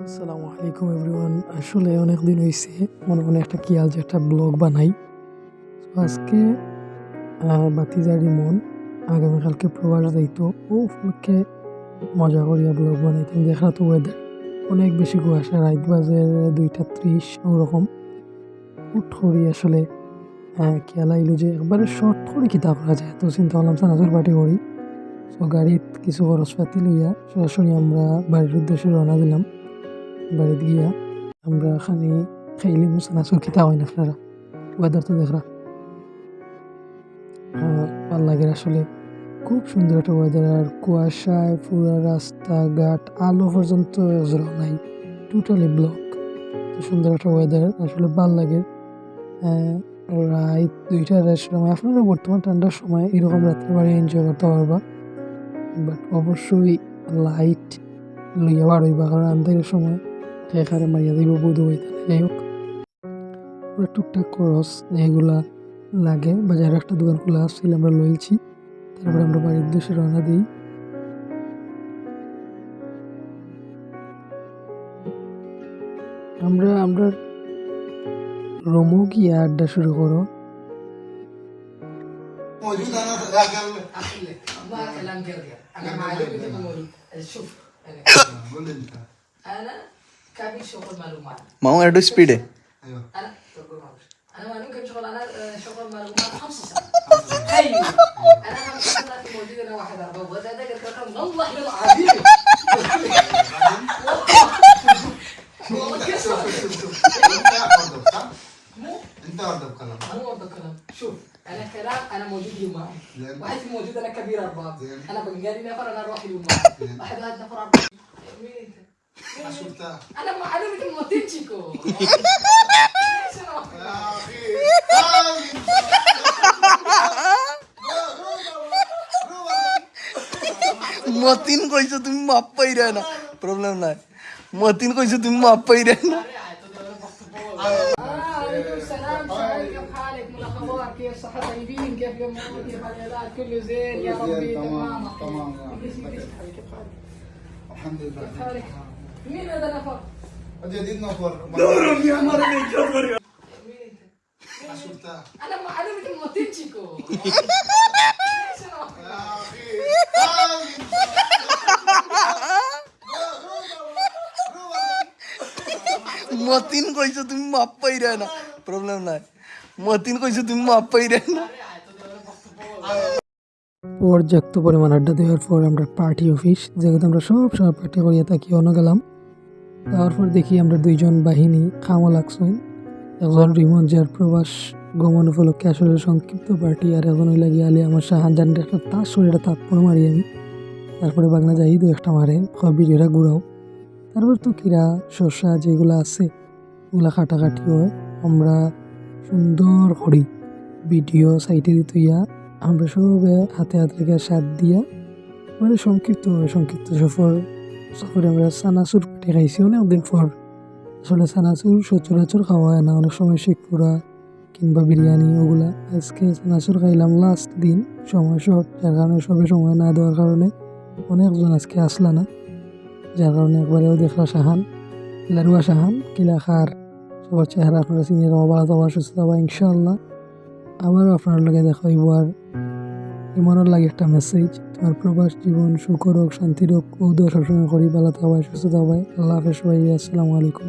আসসালামু আলাইকুম এভরিওয়ান। আসলে অনেক দিন হইছে মনে মনে একটা কি যে একটা ব্লগ বানাই। তো আজকে বাতিজারি মন আগামীকালকে প্রবাস যাইতো। ও উপলক্ষে মজা করিয়া ব্লগ বানাইতাম। দেখা তো ওয়েদার অনেক বেশি কুয়াশা, রাত বাজে ২টা ৩০ ওরকম। হুট করি আসলে খেয়াল আইলো যে একবারে শর্ট করে কিতা করা যায়। তো চিন্তা করলাম চানাচুর পার্টি করি। তো গাড়িত কিছু খরচপাতি লইয়া সরাসরি আমরা বাড়ির উদ্দেশ্যে রওনা দিলাম। বাড়িতে গিয়া আমরা খানি খাইলাম চানাচুর, কিতা কইন আপনারা? ওয়েদার তো দেখরা ভাল লাগে আসলে। খুব সুন্দর একটা ওয়েদার, আর কুয়াশায় পুরা রাস্তাঘাট আলো পর্যন্ত অজরা নাই, টোটালি ব্লক। তো সুন্দর একটা ওয়েদার আসলে ভাল লাগে। রাত ২টা-২.৫টার সময় আপনারা বর্তমান ঠান্ডার সময় এরকম রাত্রে বাড়ি এনজয় করতে পারবা, বাট অবশ্যই লাইট লইয়া বার হইবা, কারণ আন্ধারের সময় এখানে মারিয়া যাইব বধূ হইতে। যাই হোক, পুরা টুকটাক খরচ যেগুলা লাগে, বাজারে একটা দোকান খোলা আসছিল, আমরা লইছি। তারপরে আমরা বাড়ির উদ্দেশ্যে রওনা দিই। আমরা রুমও গিয়ে আড্ডা শুরু করো। موجود انا ما كلام جرجر انا معلومه موجود شوف قول لي انت انا كابي شغل معلومات ما هو عنده سبيد. ايوه انا انا ما ممكن شغل انا شغل معلومات 5 سنين ايوه انا 5 سنوات موجود انا واحد اربعه وهذا رقم والله العظيم والله كسر انت برضه صح؟ انت برضه بكلام انا برضه كلام شوف انا كلام انا موجود يوم معي زين. واحد موجود انا كبير اربعه زين. انا بقالي نفر انا اروح يوم معي زين. واحد نفر اربعه مين انت؟ ما شفتها انا معلومة موتنشيكو يا اخي মতিন কইছো তুমি মাপ পাইরা না, প্রবলেম নাই। মতিন কইছো তুমি মাপ পাইরা না। عليكم السلام شباب، كيف حالك؟ من الاخبار؟ كيف صحة طيبين؟ كيف الامور؟ كيف العلاج؟ كله زين يا ربي؟ تمام تمام كيف حالك؟ كيف حالك؟ الحمد كيف لله حالك؟ مين هذا النفر؟ جديد نفر দৌড়ম يا مرة جبر. مين انت؟ ما شفتها انا معلومة موتنشيكو يا اخي মতিন কইছো তুমি মাপ পাইরা না, প্রবলেম নাই। মতিন কইছো তুমি মাপ পাইরা না। পর্যাপ্ত পরিমাণ আড্ডা দেওয়ার পর আমরা পার্টি অফিস, যেহেতু আমরা সব সময় পার্টি করিয়া থাকি, অন্য গেলাম। তারপর দেখি আমরা দুইজন বাহিনী খামো লাগছেন। একজন রিমন, যার প্রবাস গমন উপলক্ষে আসলে সংক্ষিপ্ত পার্টি, আর একজন হইলা গিয়ে আলী আমার শাহান একটা তার শরীরে তাৎপর মারি আমি। তারপরে বাগনা যাই দু একটা মারে ভিডিওটা ঘুরাও। তারপর তো কিরা শসা যেগুলো আছে ওগুলা কাটাকাটি হয়। আমরা সুন্দর করি ভিডিও সাইটে দিতে ইয়া আমরা সবে হাতে হাত রেখে সাথ দিয়া, মানে সংক্ষিপ্ত সফরে আমরা চানাচুর পেটে খাইছি অনেকদিন পর। আসলে চানাচুর সচরাচর খাওয়া হয় না, অনেক সময় শিখপুরা কিংবা বিরিয়ানি ওগুলা। আজকে চানাচুর খাইলাম লাস্ট দিন, সময় শর্ট, যার কারণে সবে সময় না দেওয়ার কারণে অনেকজন আজকে আসলা না, যার কারণে একবারেও দেখলা শাহান কিলারুয়া শাহান কিলা খার সবার চেহারা আপনারা চিনিয়ে দেওয়া, ভালো থাকবা, সুস্থ থাকবা ইনশাআল্লাহ। আবারও আপনার লগে দেখা হইব। আর ইমনের লাগে একটা মেসেজ, তোমার প্রবাস জীবন সুখ হোক, শান্তি হোক, ও দোয়া সবসময় করি। ভালো থাকবা, সুস্থ থাকবা। আল্লাহ হাফেজ সবাই, আসসালামু আলাইকুম।